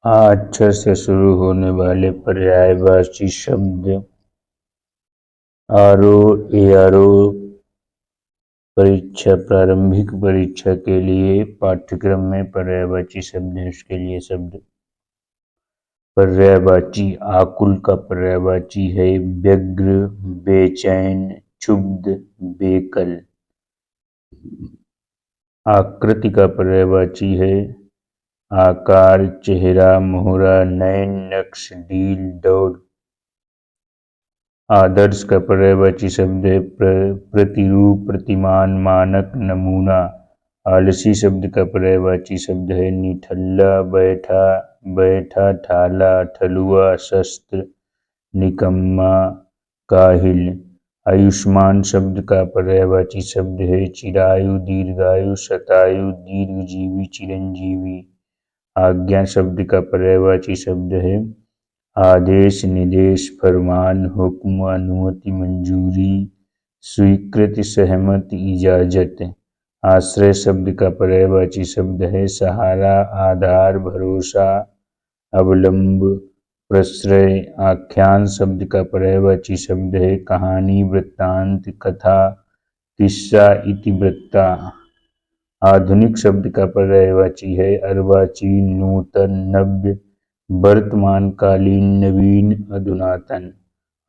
आ अक्षर से शुरू होने वाले पर्यायवाची शब्द आरओ परीक्षा प्रारंभिक परीक्षा के लिए पाठ्यक्रम में पर्यायवाची शब्द है। उसके लिए शब्द पर्यायवाची आकुल का पर्यायवाची है व्यग्र, बेचैन, क्षुब्ध, बेकल। आकृति का पर्यायवाची है आकार, चेहरा, मोहरा, नयन, नक्श, डील, दौड़। आदर्श का पर्यायवाची शब्द है प्रतिरूप, प्रतिमान, मानक, नमूना। आलसी शब्द का पर्यायवाची शब्द है निठल्ला, बैठा, बैठा, ठाला, ठलुआ, शस्त्र, निकम्मा, काहिल। आयुष्मान शब्द का पर्यायवाची शब्द है चिरायु, दीर्घायु, शतायु, दीर्घजीवी, चिरंजीवी। आज्ञा शब्द का पर्यायवाची शब्द है आदेश, निर्देश, फरमान, हुक्म, अनुमति, मंजूरी, स्वीकृति, सहमति, इजाजत। आश्रय शब्द का पर्यायवाची शब्द है सहारा, आधार, भरोसा, अवलंब, प्रश्रय। आख्यान शब्द का पर्यायवाची शब्द है कहानी, वृत्तांत, कथा, किस्सा, इतिवृत्ता। आधुनिक शब्द का पर्यायवाची है अर्वाचीन, नूतन, नव्य, वर्तमान कालीन, नवीन, अधुनातन।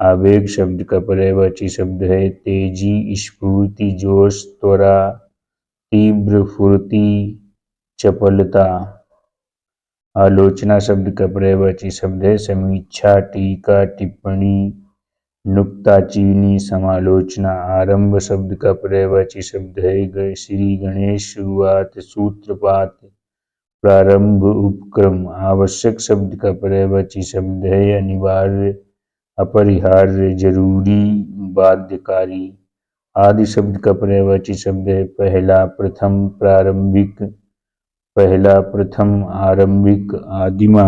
आवेग शब्द का पर्यायवाची शब्द है तेजी, स्फूर्ति, जोश, त्वरा, तीव्र, फुर्ती, चपलता। आलोचना शब्द का पर्यायवाची शब्द है समीक्षा, टीका, टिप्पणी, नुक्ताचीनी, समालोचना। आरंभ शब्द का पर्यायवाची शब्द है श्री गणेश, शुरुआत, सूत्रपात, प्रारंभ, उपक्रम। आवश्यक शब्द का पर्यायवाची शब्द है अनिवार्य, अपरिहार्य, जरूरी, बाध्यकारी। आदि शब्द का पर्यायवाची शब्द है पहला, प्रथम, प्रारंभिक, पहला, प्रथम, आरंभिक, आदिमा।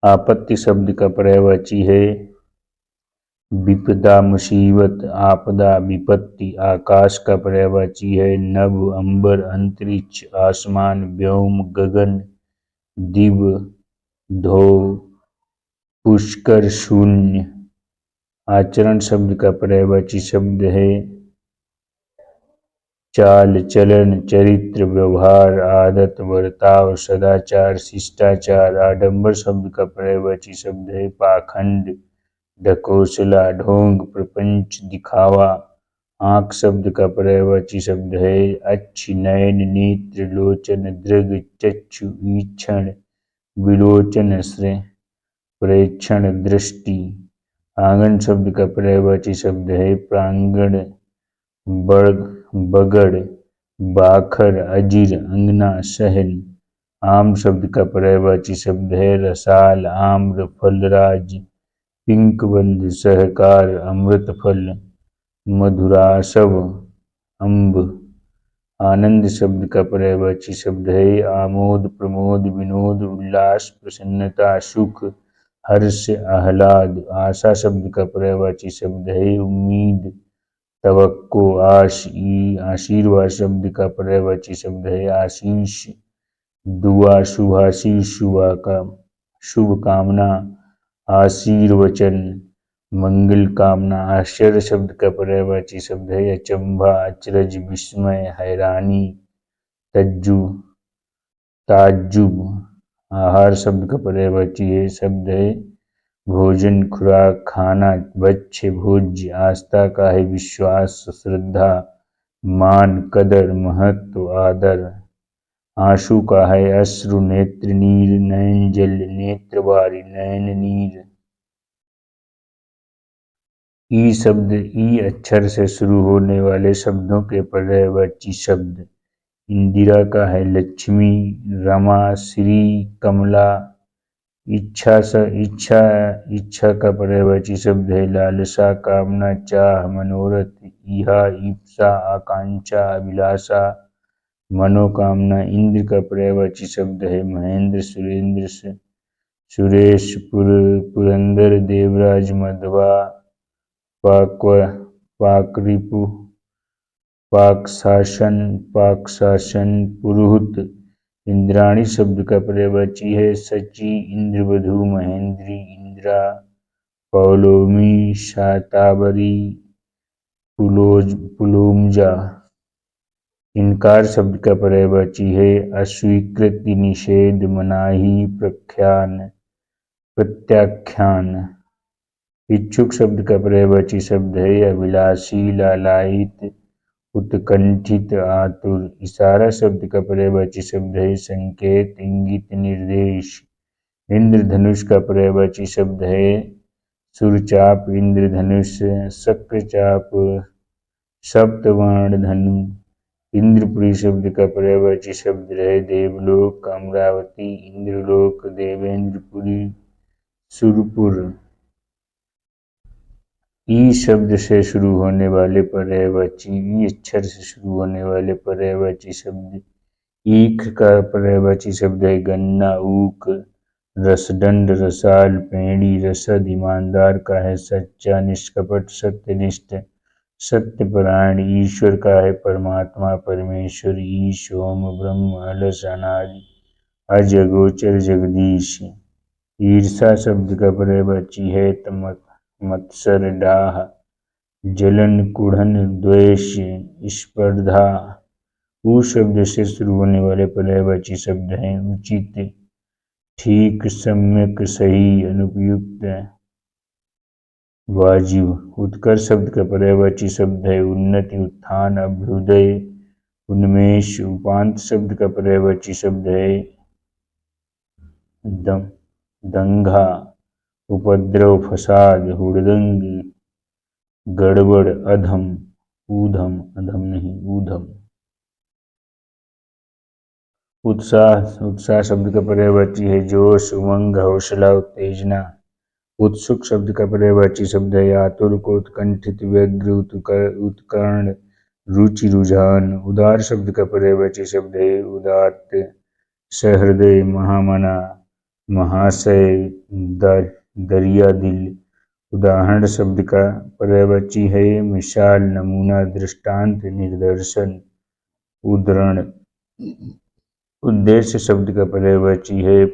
आपत्ति शब्द का पर्यायवाची है विपदा, मुसीबत, आपदा, विपत्ति। आकाश का पर्यायवाची है नभ, अंबर, अंतरिक्ष, आसमान, व्योम, गगन, दिव, धो, पुष्कर, शून्य। आचरण शब्द का पर्यायवाची शब्द है चाल, चलन, चरित्र, व्यवहार, आदत, बर्ताव, सदाचार, शिष्टाचार। आडंबर शब्द का पर्यायवाची शब्द है पाखंड, ढकोसला, ढोंग, प्रपंच, दिखावा। आंख शब्द का पर्यायवाची शब्द है अच्छ, नयन, नेत्र, लोचन, दृग, चक्षु, ईक्षण, विलोचन, प्रेक्षण, दृष्टि। आंगन शब्द का पर्यायवाची शब्द है प्रांगण, बगड़, बाखर, अजीर, अंगना, सहन। आम शब्द का पर्यायवाची शब्द है रसाल, आम्र, फलराज, पिंकबंध, सहकार, अमृतफल, मधुरासव, अम्ब। आनंद शब्द का पर्यायवाची शब्द है आमोद, प्रमोद, विनोद, उल्लास, प्रसन्नता, सुख, हर्ष, आह्लाद। आशा शब्द का पर्यायवाची शब्द है उम्मीद, तवक्को, आश। आशीर्वाद शब्द का पर्यायवाची शब्द है आशीष, दुआ, शुभाशीष, शुभ कामना, आशीर्वचन, मंगल कामना। आश्चर्य शब्द का पर्यायवाची शब्द है अचंभा, अचरज, विस्मय, हैरानी, ताज्जुब। आहार शब्द का पर्यायवाची शब्द है भोजन, खुराक, खाना, भक्ष्य, भोज्य। आस्था का है विश्वास, श्रद्धा, मान, कदर, महत्व, आदर। आंसू का है अश्रु, नेत्र नीर, नयन जल, नेत्रबारी, नयन नीर। ई शब्द ई अक्षर से शुरू होने वाले शब्दों के पर्यायवाची शब्द इंदिरा का है लक्ष्मी, रमा, श्री, कमला। इच्छा का पर्यायवाची शब्द है लालसा, कामना, चाह, मनोरथ, इहा, ईप्सा, आकांक्षा, अभिलाषा, मनोकामना। इंद्र का पर्यायवाची शब्द है महेंद्र, सुरेंद्र, सुरेश, पुरंदर, देवराज, मधवा, पाकशासन, पुरोहित, इंद्राणी शब्द का पर्यायवाची है सची, इंद्रवधु, महेंद्री, इंद्रा, पौलोमी, शातावरी, पुलोमजा। इनकार शब्द का पर्यायवाची है अस्वीकृति, निषेध, मनाही, प्रख्यान, प्रत्याख्यान। इच्छुक शब्द का पर्यायवाची शब्द है अभिलाषी, लालायित, उत्कंठित, आतुर। इशारा शब्द का पर्यायवाची शब्द है संकेत, इंगित, निर्देश। इंद्रधनुष का पर्यायवाची शब्द है सुरचाप, इंद्रधनुष, शक्रचाप, सप्तवर्ण धनु। इंद्रपुरी शब्द का पर्यायवाची शब्द है देवलोक, अमरावती, इंद्रलोक, देवेंद्रपुरी, सुरपुर। ई शब्द से शुरू होने वाले पर्यायवाची, ई अक्षर से शुरू होने वाले पर्यायवाची शब्द। ईख का पर्यायवाची शब्द है गन्ना, ऊक, रसदंड, रसाल, पेड़ी, रसद। ईमानदार का है सच्चा, निष्कपट, सत्यनिष्ठ, सत्यपरायण। ईश्वर का है परमात्मा, परमेश्वर, ईश, ओम, ब्रह्म, अलस, अनादि, अज, अगोचर, जगदीश। ईर्षा शब्द का पर्यायवाची है मत्सर, डाह, जलन, कुढ़न, द्वेष, स्पर्धा। ऊ शब्द से शुरू होने वाले पर्यायवाची शब्द हैं उचित, ठीक, सम्यक, सही, अनुपयुक्त, वाजिब। उत्कर्ष शब्द का पर्यायवाची शब्द है उन्नति, उत्थान, अभ्युदय, उन्मेष। उपांत शब्द का पर्यायवाची शब्द है दंगा, उपद्रव, फसाद, हुड़दंग, गड़बड़, अधम, ऊधम, अधम नहीं ऊधम। उत्साह शब्द का पर्यायवाची है जोश, उमंग, हौसला, उत्तेजना। उत्सुक शब्द का पर्यायवाची शब्द है आतुर, उत्कंठित, व्यग्र, उत्कर्ण, रुचि, रुझान। उदार शब्द का पर्यायवाची शब्द है उदात्त, सहृदय, महामना, महाशय, दरिया दिल। उदाहरण शब्द का पर्यायवाची है मिसाल, नमूना, दृष्टांत, निदर्शन, उदाहरण। उद्देश्य शब्द का पर्यायवाची है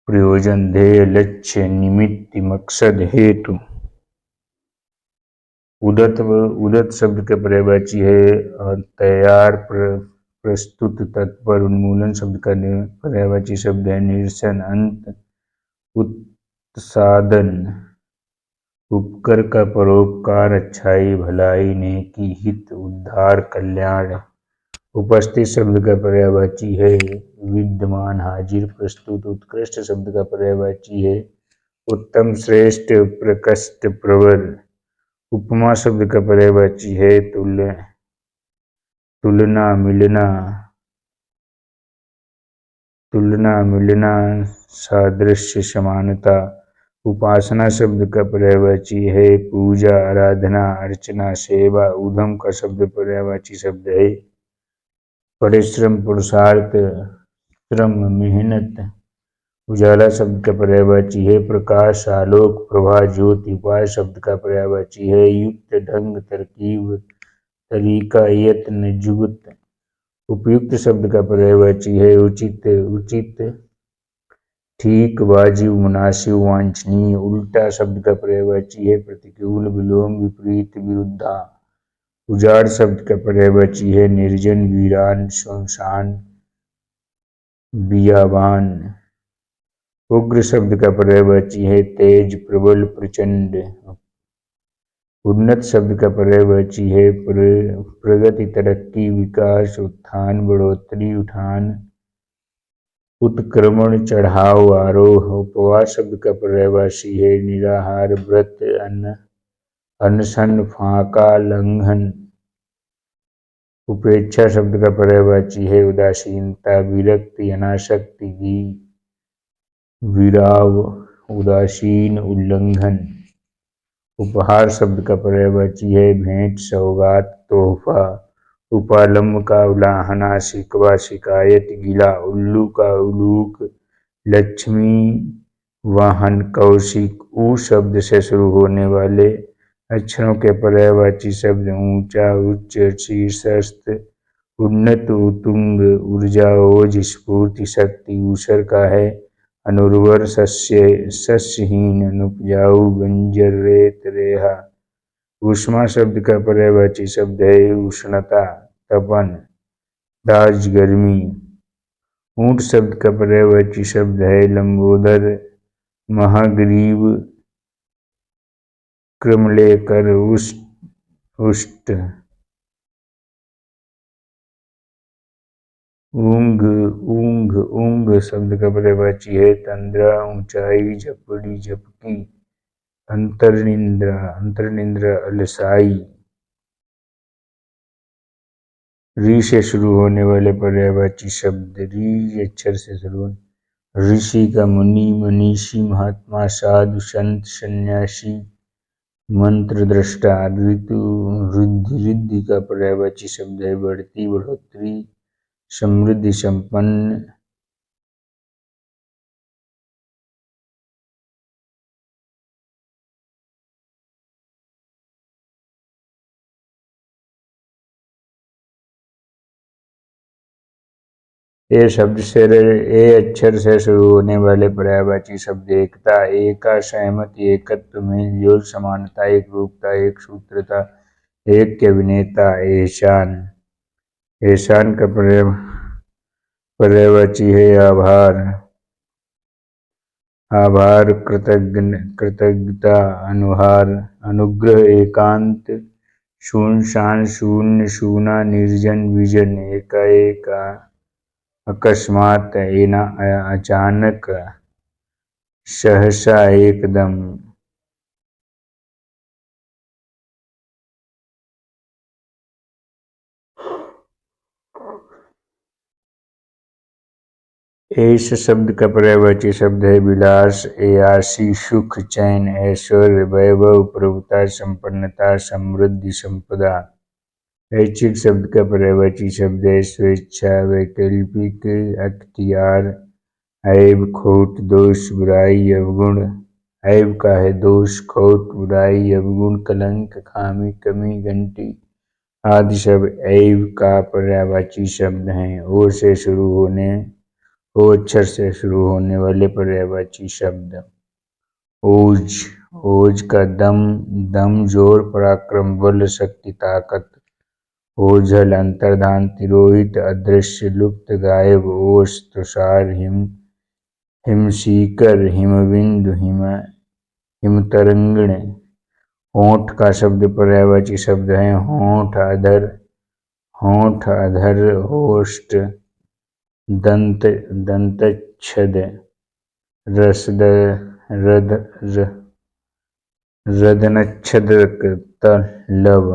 प्रयोजन, ध्येय, लक्ष्य, निमित्त, मकसद, हेतु। उदत शब्द का पर्यायवाची है तैयार, प्रस्तुत, तत्पर। उन्मूलन शब्द का पर्यायवाची शब्द है निरसन, अंत, उत्सादन। उपकर का परोपकार, अच्छाई, भलाई, नेकी, हित, उद्धार, कल्याण। उपस्थित शब्द का पर्यायवाची है विद्यमान, हाजिर, प्रस्तुत। उत्कृष्ट शब्द का पर्यायवाची है उत्तम, श्रेष्ठ, प्रकृष्ट, प्रवर। उपमा शब्द का पर्यायवाची है तुलना, मिलना, सादृश्य, समानता। उपासना शब्द का पर्यायवाची है पूजा, आराधना, अर्चना, सेवा। ऊधम का शब्द पर्यायवाची शब्द है परिश्रम, पुरुषार्थ, श्रम, मेहनत। उजाला शब्द का पर्यायवाची है प्रकाश, आलोक, प्रभा, ज्योति। उपाय शब्द का पर्यायवाची है युक्त, ढंग, तरकीब, तरीका, यत्न, जुगत। उपयुक्त शब्द का पर्यायवाची है उचित, ठीक, वाजिब, मुनासिब, वांछनीय। उल्टा शब्द का पर्यायवाची है प्रतिकूल, विलोम, विपरीत, विरुद्धा। उजाड़ शब्द का पर्यायवाची है निर्जन, वीरान, सुनसान, बियाबान। उग्र शब्द का पर्यायवाची है तेज, प्रबल, प्रचंड। उन्नत शब्द का पर्यायवाची है प्रगति, तरक्की, विकास, उत्थान, बढ़ोतरी, उठान, उत्क्रमण, चढ़ाव, आरोह। उपवास शब्द का पर्यायवाची है निराहार, व्रत, अनशन, फाका, लंघन। उपेक्षा शब्द का पर्यायवाची है उदासीनता, विरक्ति, अनासक्ति, विराव, उदासीन, उल्लंघन। उपहार शब्द का पर्यायवाची है भेंट, सौगात, तोहफा। उपालंब का उलाहना, शिकवा, शिकायत, गिला। उल्लू का उलूक, लक्ष्मी, वाहन, कौशिक। ऊ शब्द से शुरू होने वाले अक्षरों के पर्यायवाची शब्द ऊंचा, उच्च, शीर्षस्थ, उन्नत उत्तुंग ऊर्जा ओज स्फूर्ति शक्ति। ऊसर का है अनुर्वर सस्यहीन अनुपजाऊ बंजर रेत रेहा। ऊष्मा शब्द का पर्यायवाची शब्द है उष्णता तपन दाज गर्मी। ऊंट शब्द का पर्यायवाची शब्द है लंबोदर महाग्रीव क्रमलेकर उष्ट। ऊंग शब्द का पर्यायवाची है तंद्रा ऊंचाई झपड़ी झपकी। अंतर्निंद्रा अलसाई। री से शुरू होने वाले पर्यायवाची शब्द री अक्षर से शुरू होने। ऋषि का मुनि मनीषी महात्मा साधु संत सन्यासी मंत्र दृष्टा। ऋतु रिद्धि का पर्यायवाची शब्द है बढ़ती बढ़ोतरी समृद्धि संपन्न। ए शब्द से ए अक्षर से शुरू होने वाले पर्यायवाची शब्द एकता एका सहमति एकत्व मेलजोल समानता एक रूपता एक सूत्रता एक के अभिनेता। एहसान एहसान का पर्यायवाची है आभार। आभार कृतज्ञता अनुग्रह एकांत सुनसान शून्य सूना निर्जन विजन एकाएक अकस्मात अचानक सहसा एकदम। ऐश शब्द का पर्यायवाची शब्द है विलास ऐयाशी सुख चैन ऐश्वर्य वैभव प्रभुता संपन्नता समृद्धि संपदा। ऐच्छिक शब्द का पर्यायवाची शब्द है स्वेच्छा वैकल्पिक अख्तियार। ऐब खोट दोष बुराई अवगुण। ऐब का है दोष खोट बुराई अवगुण कलंक खामी कमी घंटी आदि सब ऐब का पर्यायवाची शब्द हैं। ओ से शुरू होने ओ अक्षर से शुरू होने वाले पर्यायवाची शब्द ओज ओज का दम जोर पराक्रम बल शक्ति ताकत। ओझल अंतर्धान तिरोहित अदृश्य लुप्त गायब। ओस तुषार हिमशीकर हिमबिंदु हिमतरंगिण। होंठ का शब्द पर्यायवाची शब्द है होंठ अधर होष्ठ दंतच्छद रदनच्छदक तलव।